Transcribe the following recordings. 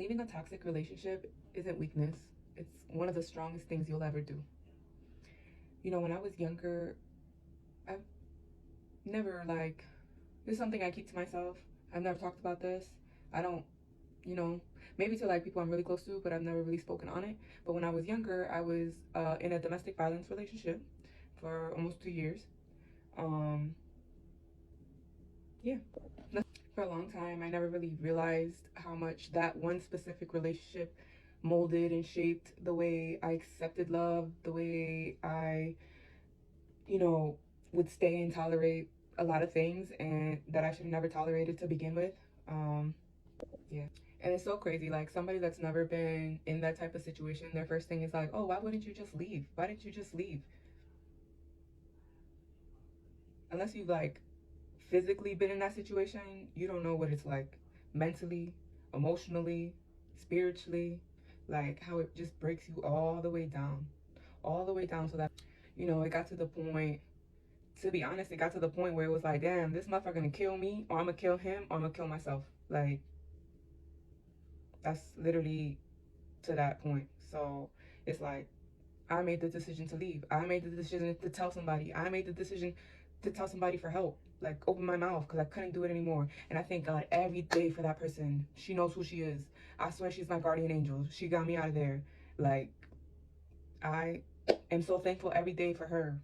Leaving a toxic relationship isn't weakness. It's one of the strongest things you'll ever do. You know, when I was younger, I've never, like, this is something I keep to myself. I've never talked about this. I don't, you know, maybe to like people I'm really close to, but I've never really spoken on it. But when I was younger, I was in a domestic violence relationship for almost 2 years. Um, yeah. For a long time, I never really realized how much that one specific relationship molded and shaped the way I accepted love, the way I, you know, would stay and tolerate a lot of things and that I should have never tolerated to begin with. Um, yeah. And it's so crazy. Like somebody that's never been in that type of situation, their first thing is like, oh, why wouldn't you just leave? Why didn't you just leave? Unless you've like physically been in that situation, you don't know what it's like mentally, emotionally, spiritually, like how it just breaks you all the way down. So that, you know, it got to the point, to be honest, it got to the point where it was like, damn, this motherfucker gonna kill me, or I'm gonna kill him, or I'm gonna kill myself. Like, that's literally to that point. So it's like, I made the decision to leave. I made the decision to tell somebody. I made the decision to tell somebody for help. Like open my mouth because I couldn't do it anymore. And I thank God every day for that person. She knows who she is. I swear she's my guardian angel. She got me out of there. Like I am so thankful every day for her.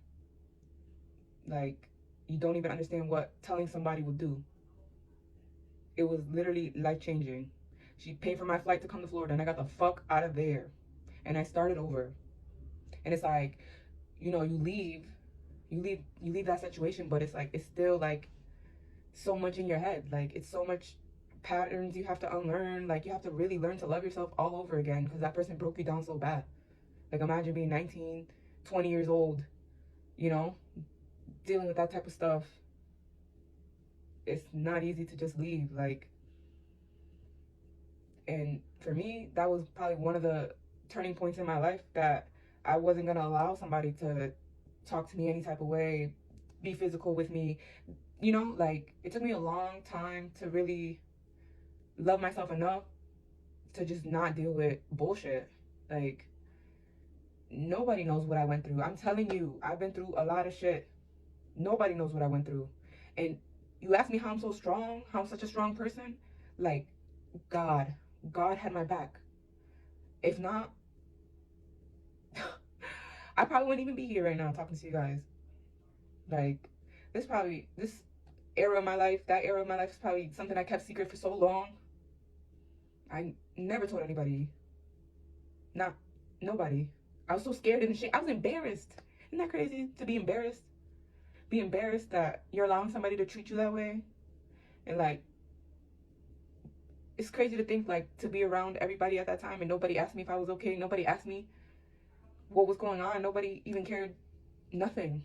Like you don't even understand what telling somebody will do. It was literally life changing. She paid for my flight to come to Florida and I got the fuck out of there. And I started over. And it's like, you know, you leave that situation, but it's like it's still like so much in your head. Like it's so much patterns you have to unlearn. Like you have to really learn to love yourself all over again because that person broke you down so bad. Like imagine being 19, 20 years old, you know, dealing with that type of stuff. It's not easy to just leave. Like, and for me, that was probably one of the turning points in my life that I wasn't gonna allow somebody to talk to me any type of way, be physical with me. You know, like it took me a long time to really love myself enough to just not deal with bullshit. Like nobody knows what I went through. I'm telling you, I've been through a lot of shit. Nobody knows what I went through. And you ask me how I'm so strong, how I'm such a strong person? Like God, God had my back. If not, I probably wouldn't even be here right now talking to you guys. Like this era of my life, that era of my life is probably something I kept secret for so long. I never told anybody. Not nobody. I was so scared and shit. I was embarrassed. Isn't that crazy to be embarrassed? Be embarrassed that you're allowing somebody to treat you that way. And like it's crazy to think like to be around everybody at that time and nobody asked me if I was okay. Nobody asked me what was going on. Nobody even cared. Nothing.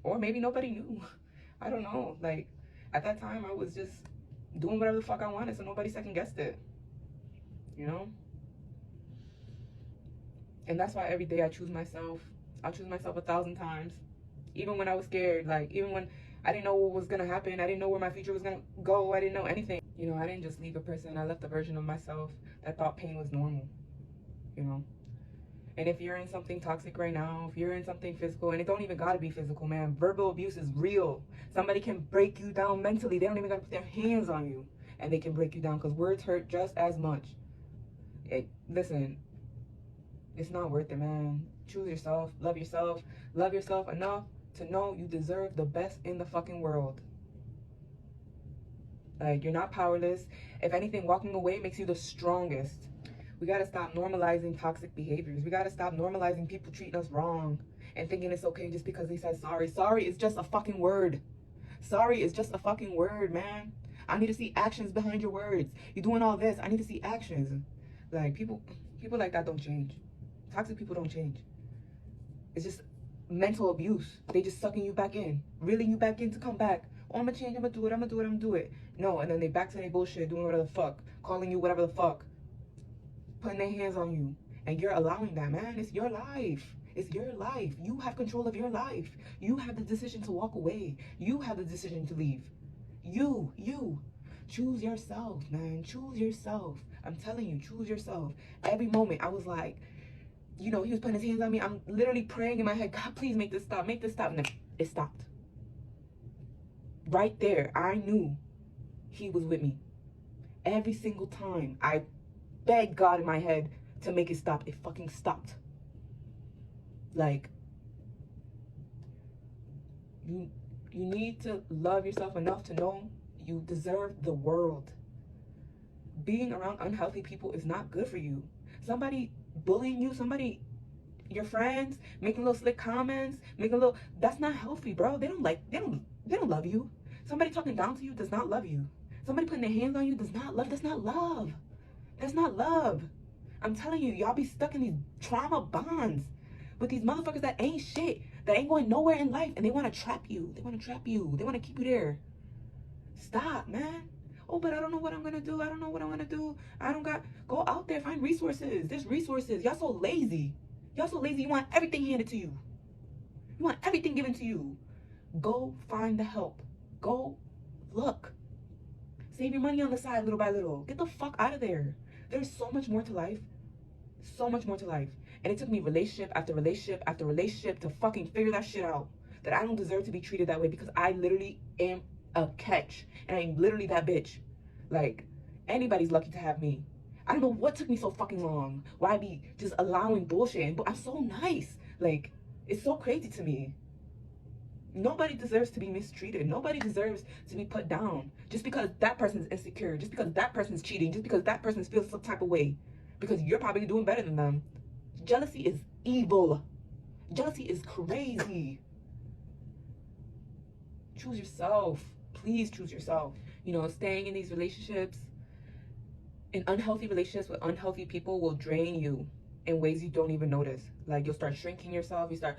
Or maybe nobody knew. I don't know. Like at that time I was just doing whatever the fuck I wanted so nobody second guessed it. You know? And that's why every day I choose myself. I'll choose myself 1,000 times. Even when I was scared, like even when I didn't know what was gonna happen, I didn't know where my future was gonna go, I didn't know anything. You know, I didn't just leave a person, I left a version of myself that thought pain was normal, you know. And if you're in something toxic right now, if you're in something physical, and it don't even gotta be physical, man, verbal abuse is real. Somebody can break you down mentally. They don't even gotta put their hands on you, and they can break you down because words hurt just as much. Listen, it's not worth it, man. Choose yourself, love yourself enough to know you deserve the best in the fucking world. Like, you're not powerless. If anything, walking away makes you the strongest. We gotta stop normalizing toxic behaviors. We gotta stop normalizing people treating us wrong and thinking it's okay just because they said sorry. Sorry is just a fucking word. Sorry is just a fucking word, man. I need to see actions behind your words. You're doing all this. I need to see actions. Like, people like that don't change. Toxic people don't change. It's just mental abuse. They just sucking you back in, reeling you back in to come back. Oh, I'm gonna change, I'm gonna do it, I'm gonna do it, I'm gonna do it. No, and then they back to their bullshit, doing whatever the fuck, calling you whatever the fuck, putting their hands on you. And you're allowing that, man. It's your life. It's your life. You have control of your life. You have the decision to walk away. You have the decision to leave. You. Choose yourself, man. Choose yourself. I'm telling you, choose yourself. Every moment, I was like, you know, he was putting his hands on me. I'm literally praying in my head, God, please make this stop. Make this stop. And it stopped. Right there, I knew he was with me. Every single time I begged God in my head to make it stop, it fucking stopped. Like, you need to love yourself enough to know you deserve the world. Being around unhealthy people is not good for you. Somebody bullying you, somebody, your friends making little slick comments, making a little, that's not healthy, bro. They don't love you. Somebody talking down to you does not love you. Somebody putting their hands on you does not love. That's not love. That's not love. I'm telling you, y'all be stuck in these trauma bonds with these motherfuckers that ain't shit, that ain't going nowhere in life, and they want to trap you. They want to trap you. They want to keep you there. Stop, man. Oh, but I don't know what I'm gonna do. I don't know what I'm gonna do. I don't got. Go out there, find resources. There's resources. Y'all so lazy. Y'all so lazy. You want everything handed to you. You want everything given to you. Go find the help. Go look. Save your money on the side little by little. Get the fuck out of there. There's so much more to life. So much more to life. And it took me relationship after relationship after relationship to fucking figure that shit out. That I don't deserve to be treated that way because I literally am a catch. And I'm literally that bitch. Like, anybody's lucky to have me. I don't know what took me so fucking long. Why I be just allowing bullshit. But I'm so nice. Like, it's so crazy to me. Nobody deserves to be mistreated. Nobody deserves to be put down. Just because that person's insecure. Just because that person's cheating. Just because that person feels some type of way. Because you're probably doing better than them. Jealousy is evil. Jealousy is crazy. Choose yourself. Please choose yourself. You know, staying in these relationships, in unhealthy relationships with unhealthy people will drain you in ways you don't even notice. Like, you'll start shrinking yourself. You start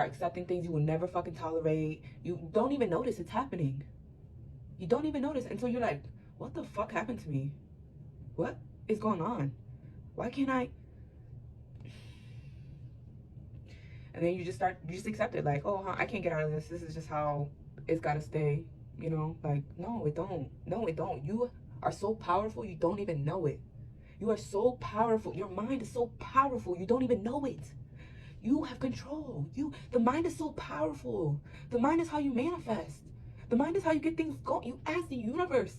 accepting things you will never fucking tolerate. You don't even notice it's happening. You don't even notice until you're like, what the fuck happened to me? What is going on? Why can't I? And then you just accept it. Like, oh, I can't get out of this. This is just how it's got to stay. You know, like, no, it don't. No, it don't. You are so powerful, you don't even know it. You are so powerful. Your mind is so powerful, you don't even know it. You have control. The mind is so powerful. The mind is how you manifest. The mind is how you get things going. You ask the universe,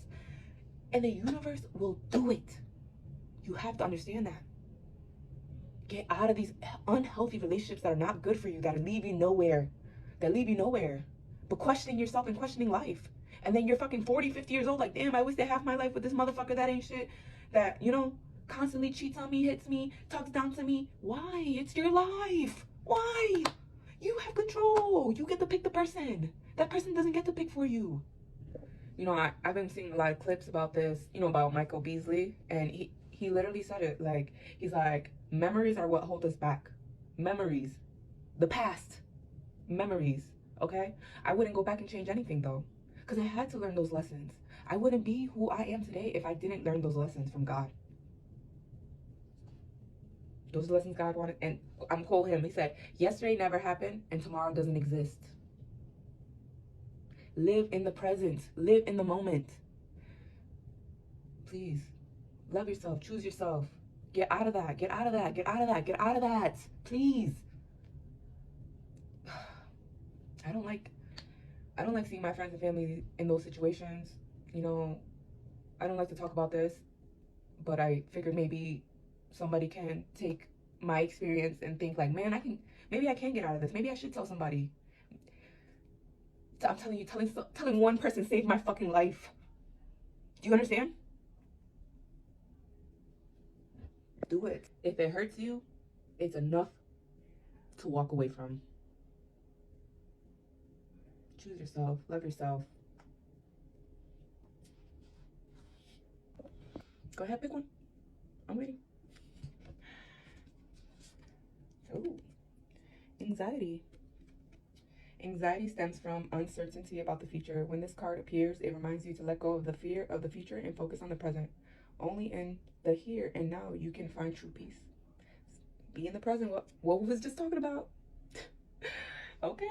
and the universe will do it. You have to understand that. Get out of these unhealthy relationships that are not good for you, that leave you nowhere. But questioning yourself and questioning life. And then you're fucking 40, 50 years old, like, damn, I wasted half my life with this motherfucker that ain't shit. That, you know, constantly cheats on me, hits me, talks down to me. Why? It's your life. Why? You have control. You get to pick the person. That person doesn't get to pick for you. You know, I've been seeing a lot of clips about this, you know, about Michael Beasley. And he literally said it. Like, he's like, memories are what hold us back. Memories. The past. Memories. Okay? I wouldn't go back and change anything, though. Because I had to learn those lessons. I wouldn't be who I am today if I didn't learn those lessons from God. Those lessons God wanted. And I'm quoting him. He said, yesterday never happened and tomorrow doesn't exist. Live in the present. Live in the moment. Please. Love yourself. Choose yourself. Get out of that. Get out of that. Get out of that. Get out of that. Please. I don't like seeing my friends and family in those situations. You know, I don't like to talk about this, but I figured maybe somebody can take my experience and think like, man, maybe I can get out of this. Maybe I should tell somebody. I'm telling you, telling one person saved my fucking life. Do you understand? Do it. If it hurts you, it's enough to walk away from. Choose yourself. Love yourself. Go ahead, pick one. I'm waiting. Ooh. Anxiety. Anxiety stems from uncertainty about the future. When this card appears, it reminds you to let go of the fear of the future and focus on the present. Only in the here and now you can find true peace. Be in the present. What we was just talking about. Okay.